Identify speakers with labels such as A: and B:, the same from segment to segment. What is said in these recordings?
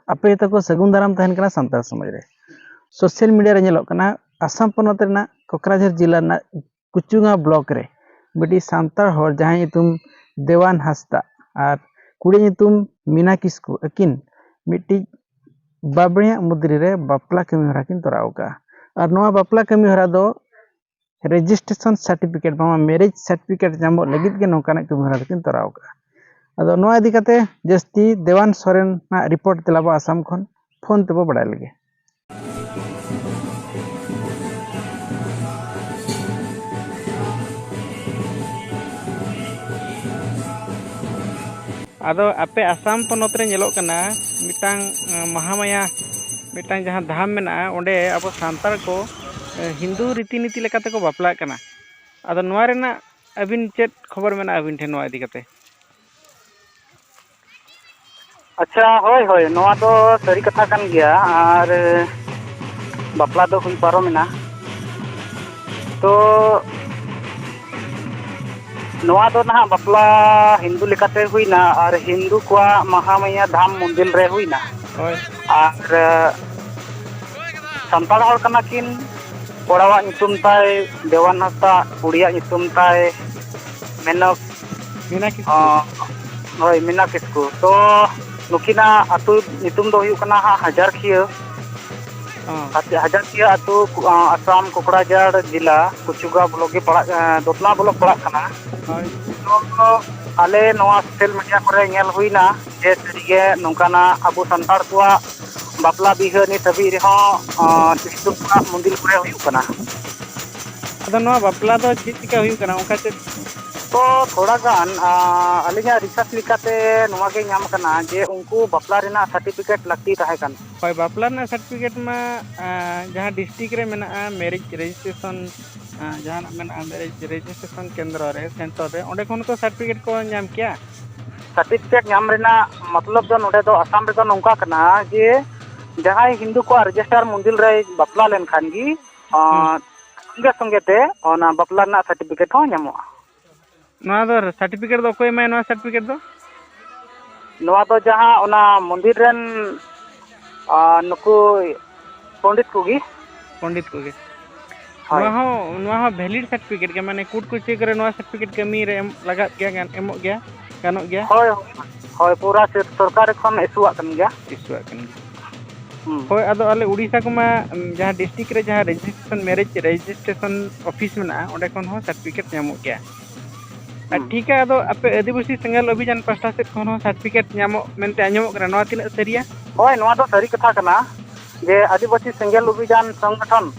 A: ᱟᱯᱮ ᱛᱟᱠᱚ ᱥᱟᱹᱜᱩᱱ ᱫᱟᱨᱟᱢ ᱛᱟᱦᱮᱱ ᱠᱟᱱᱟ ᱥᱟᱱᱛᱟᱲ ᱥᱚᱢᱟᱡᱽ ᱨᱮ ᱥᱳᱥᱟᱞ ᱢᱤᱰᱤᱭᱟ ᱨᱮ ᱧᱮᱞᱚᱜ ᱠᱟᱱᱟ आसाम पनत कोकराझार जिला कुचुंगा ब्लॉक रे बेटी सान्ताड़ हर जहाँ ᱧᱩᱛᱩᱢ देवान हांसदा और कुड़ी ᱧᱩᱛᱩᱢ मीना किस्कू अकिन मिट्टी बाबड़िया मुद्री रे बापला कमी हरा किन तोराव का और नवा बापला कमी हरा दो रजिस्ट्रेशन सर्टिफिकेट बामा मैरिज सर्टिफिकेट नामो लगित के नौकाना कमी हरा किन तोराव का अदो नवा इदी कते जस्ती देवान सोरेन ना रिपोर्ट तेलाबो आसाम खन फोन तेबो बड़ाय लगे आदो आपे आसाम पनत रे ñeloग कना मिटांग महामाया मिटांग जहां धाम मेना ओंडे अब सांतार को हिंदू रीतिनीति लेकाते को बापला कना आदो नोआ रेना अबिन चेत खबर मेना अबिन ठे नोआ इदी कते
B: अच्छा होय होय नोआ दो सरी कथा कान गया और बापला दो हुई पारोमेना तो नोआ दो ना बापला हिंदू लेकाते हुईना और हिंदू को महामाया धाम मंदिर रे हुईना और संताड़ हर कना किन कोड़ावा नितुम ताय देवान हांसदा कुड़िया नितुम ताय
A: मीना
B: होय मीना किस्कू तो नुकिना आतु नितुम दो हुई कना हजार खिया आतु आसाम कोकराझार जिला कुचुगा ब्लॉक के पड़ा दोतना ब्लॉक पड़ा कना तो आले नोआ सोशल मीडिया करे नेल हुईना जे सरिगे नोंकाना अबो संताड़ को बापला बिहा नि तबि रेहो हिंदू मंदिर करे हुई कना
A: अदो नोआ बापला दो चिका हुई कना ओका चे
B: तो थोड़ा गान अलिया रिसर्च लिकाते नोआ के नाम कना जे उनको बापला रेना सर्टिफिकेट लगती रहे कन
A: होय बापला ना सर्टिफिकेट में जहां डिस्ट्रिक्ट रे मेना मैरिज रजिस्ट्रेशन जहां मेना मैरिज रजिस्ट्रेशन केंद्र रे सेंटर रे ओंडे कोन को सर्टिफिकेट को नाम किया
B: सर्टिफिकेट नाम रेना मतलब जो नोडे दो आसाम रे दो नोंका कना जे जहां हिंदू को रजिस्टर मंदिर रे बापला लेन खान गी संगे संगे ते ओना बापला ना सर्टिफिकेट हो नामो
A: नोआ दो सर्टिफिकेट दो कोई मैं नोआ सर्टिफिकेट
B: दो जहां ओना मंदिर रेन नुकु पंडित कोगी नोआ वैलिड सर्टिफिकेट के माने कोर्ट को चेक करे नोआ सर्टिफिकेट कमी रे लगा गया एमो गया गानो गया होय होय पूरा सरकार खन इशुआ कन गया
A: होय अदो आले उड़ीसा को मा जहां डिस्ट्रिक्ट रे जहां रजिस्ट्रेशन मैरिज रजिस्ट्रेशन ऑफिस में ना ओंडे कोन हो सर्टिफिकेट नामो गया ठीक है अदो आपे आदिवासी संगल अभियान पास्टा से कोन हो सर्टिफिकेट नामो मेनते आंजमो करा नोआ तिना सरिया
B: होय नोआ दो सरी कथा कना जे आदिवासी संगल अभियान संगठन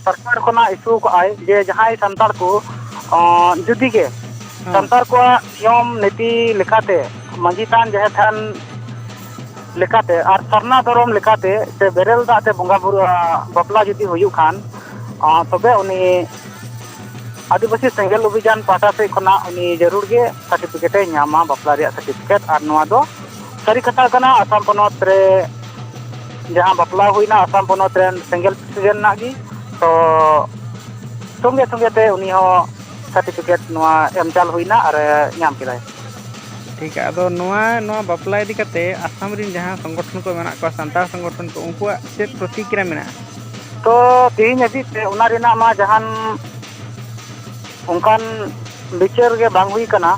B: सरकार कोना इशू को आय जे जहां संताड़ को जुदी के संताड़ को नियम नीति लेखाते मांझी थान जहे थान लेखाते और सरना धर्म लेखाते से बेरेल दाते बंगा बुरु बापला जुदी हुयु खान तबे उनी आदिवासी संगल अभियान पाटा से खना उनी जरूर के सर्टिफिकेट नामा बापला रे सर्टिफिकेट और नोआ दो सरी कथा कना आसाम पनत रे जहां बापला हुईना आसाम पनत रे संगल प्रेसिडेंट नागी तो संगे संगे ते उनी हो सर्टिफिकेट नोआ एम चाल हुईना और नाम किराय
A: ठीक है अदो नोआ बापला इदी कते आसाम रिन जहां संगठन को मेना को संताड़ संगठन को उनको से प्रतिक्रिया मेना
B: तो तीन अभी ते उना रेना मा जहान उनकान विचार के बांग हुई कना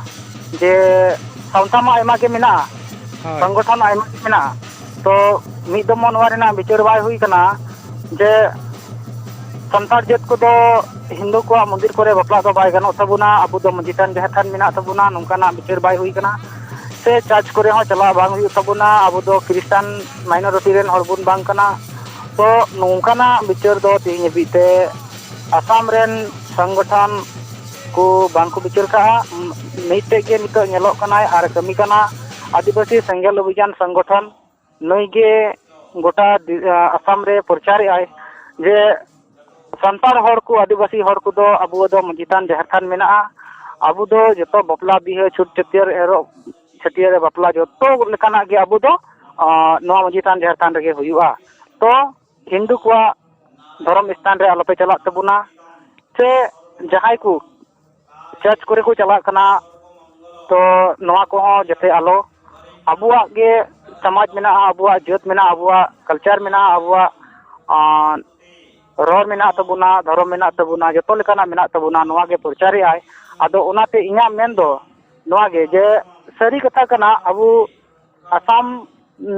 B: जे संस्था मा आयमा के मेना संगठन आयमा के मेना तो मिदम नोआ रेना विचार बाय हुई कना जे संताड़ जात को दो हिंदू को मंदिर करे बापला दो बाय गनो तबुना अबु दो मजितान जहाथान मेना तबुना नोंकाना विचार बाय हुई कना से चर्च करे हो चला बांग हुई तबुना अबु दो क्रिश्चियन माइनॉरिटी रेन हरबुन बांग कना तो नोंकाना विचार दो तीन बीते आसाम रेन संगठन को बांग को विचार का मिटे के नितो नेलोक कना और कमी कना आदिवासी संगल अभियान संगठन नई के गोटा आसाम रे प्रचार आय जे संताड़ हर को आदिवासी हर को दो अबु दो मजितान जहरथान मेना अबु दो जतो बापला बिहा छुट छतियर एरो छतियर बापला जतो लेकाना के अबु दो नोआ मजितान जहरथान रे हुयुआ तो हिंदू को धर्म स्थान रे आलोपे चला तबुना से जहां को चर्च करे को चला कना तो नोआ को जते आलो अबुआ के समाज मेना अबुआ जात मेना अबुआ कल्चर मेना अबुआ रor मेना तबुना धर्म मेना तबुना जतो लेकाना मेना तबुना नोआ गे प्रचारे आय आदो ओनाते इᱧᱟ मेन दो नोआ गे जे सरी कथा कना अबु आसाम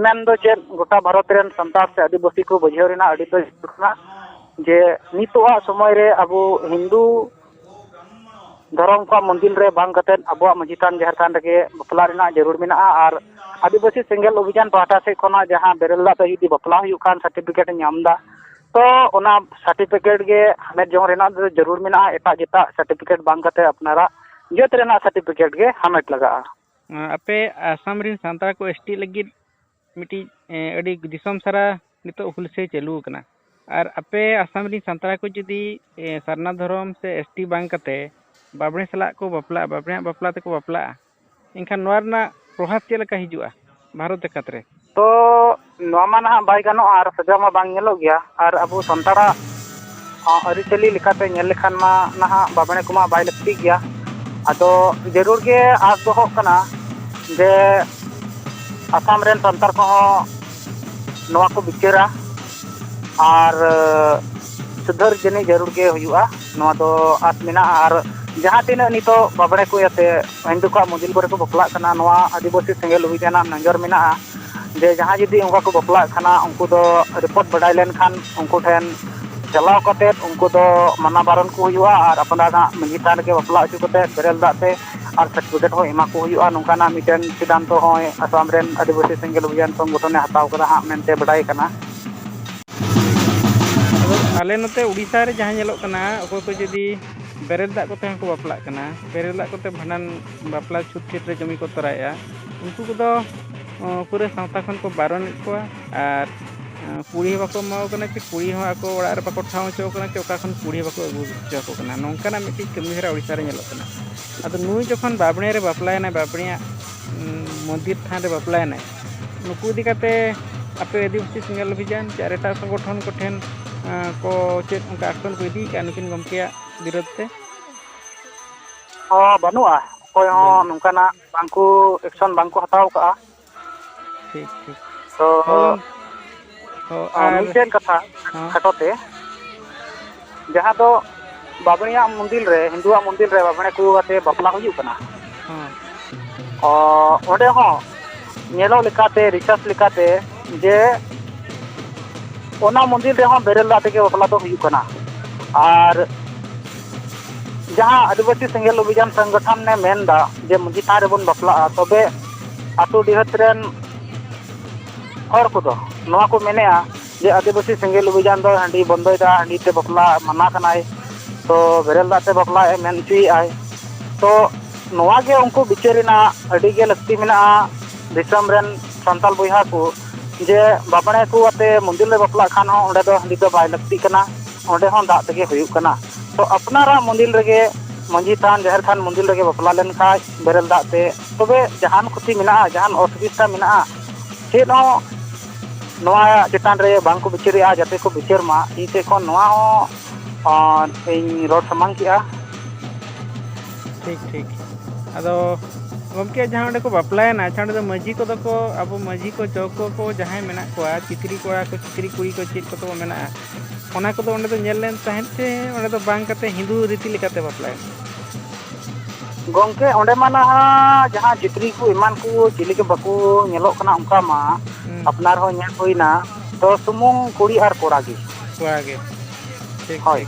B: मेन दो चे गोटा भारत रेन संतार से आदिवासी को बुझाव रेना अडी तो जरूरना जे नितोआ समय रे अबु हिंदू धर्म को मंदिर रे बांग कते अबुआ मजितान जहरखान रे बपला रेना जरूर मेना आर आदिवासी सेंगेल अभियान पाहटा से कोना जहां बेरेला ते यदि बपला हुयु खान सर्टिफिकेट ᱧᱟᱢदा तो ओना सर्टिफिकेट गे हमें जो रेना जरूर मेना एटा जेता सर्टिफिकेट बांग कते अपनारा जेत रेना सर्टिफिकेट गे हमेट लगा
A: आपे आसाम रिन सांतार को एसटी लगित मिटी अडी दिसम सारा नितो हुलसे चालू कना और आपे आसाम रिन सांतार को जदी सरना धर्म से एसटी बांग कते बाबणे सला को बपला बाबणे बपला ते को बपला इनखान नोरना प्रभाव चेल का हिजुआ भारत जगत रे
B: तो नोमा ना बाय गानो आर सजा मा बांग नेलो गया और अबु संतारा अरिचली लिखाते नेल लेखान मा ना बाबणे कुमा बाय लक्ति गया आदो जरूर के आस दो कना जे आसाम रेन संतार को नोआ को बिचारा और सुधर जनी जरूर के हुआ नोआ तो आस मेना और जहाँ तीन नितो बाबणे को याते हिंदू को मंदिर पर को बपला कना नोआ आदिवासी सेंगेल अभियान नजर मेना जे जहाँ जदी उनका को बपला खाना उनको तो रिपोर्ट बढ़ाई लेन खान उनको ठेन चलाव कते उनको तो मना बारन को हुआ और अपना मंजी थान के बपला अचु कते बेरेल दाते और सर्टिफिकेट हो एमा को हुआ नोकाना मिटेन सिद्धांत हो आसाम रेन आदिवासी सेंगेल अभियान संगठन ने हताव करा हा मेनते बढ़ाई कना
A: आले नते उड़ीसा रे जहां नेलो कना ओको को जदी बेरेल दा कोते को बपला कना बेरेल दा कोते भंडान बपला छुट छेट रे जमी को तराया उनको को दो पूरे सावता खन को बारन को और कुड़ी बाको माओ कना कि कुड़ी हो आको ओड़ा रे बाको ठाव चो कना कि ओका खन कुड़ी बाको अगु चो कना नोंकाना मिटी कमीहरा उड़ीसा रे नेलो कना आदो नुई जखन बाबणे रे बपलाय ना बाबणिया मंदिर थान रे बपलाय ना नुकु दी कते आपे आदिवासी सेंगेल अभियान चारेटा संगठन को ठेन को चेत उनका एक्शन को इदी का नुकिन गमकेया विरोध ते
B: बनुआ कोई हो नोंकाना बांकु एक्शन बांकु हताव का
A: ठीक ठीक
B: तो मिटेन कथा खटोते जहाँ तो बाबणिया मंदिर रे हिंदुआ मंदिर रे बाबणे को आते बपला हुयु कना ओडे हो नेलो लेकाते रिसर्च लेकाते जे ओना मंदिर रे हो बेरेल दाते के बपला तो हुयु कना और जहाँ आदिवासी सेंगेल अभियान संगठन ने मेनदा जे मंजी थान रे बन बपला तबे आतु डिहत रेन हर को नोआ को मेनेआ जे आदिवासी सेंगेल अभियान दो हांडी बंदोयदा हांडी ते बपला मना कनाय तो बेरेल दाते बपला मेन चुई आय तो नोआ गे उनको बिचारीना अडी गे लक्ति मेना दिसम रेन संताल बोहा को जे बाबणे को आते मंदिर ले बपला खान हो ओंडे दो हांडी दो बाय लक्ति कना ओंडे हो दा तेगे हुयु कना तो अपनारा मंदिर रेगे मंजी थान जहर थान मंदिर रेगे बपला लेन खाय बेरेल दाते तबे जहान खुती मेना जहान असुविधा मेना चेद हो नोआ चितान रे बांग को बिचारिया जाते को बिचार मा इते को नोआ हो इन रोड समांग किया
A: ठीक ठीक अदो गमके जहां ओंडे को बपलाय ना छांडे दो मजी को दको अब मजी को चौको को जहां मेना को चित्री कोड़ा को चित्री कुड़ी को चीत को तो मेना ओना को दो ओंडे दो नेल लेन ताहेते ओंडे दो बांग कते हिंदू रीति लेकाते बपलाय
B: गोंके ओंडे माना जहां चित्री को ईमान को चिली के बाकू नेलो कना उनका मा अपनार हो न्या होइना तो सुमुंग कुड़ी आर कोड़ा गे
A: ठीक
B: होय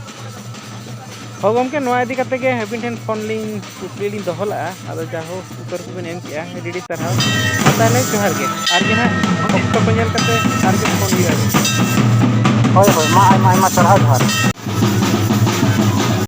A: हो गमके नोआ इदी कते गे हबिन ठेन फोन लिंग कुपली लिंग दोहला आदो जाहो उत्तर को नेम किया रेडी तरह ताले जोहार गे आर गे ना ऑक्टो को नेल कते आर गे फोन लिया
B: होय होय मा तरह जोहार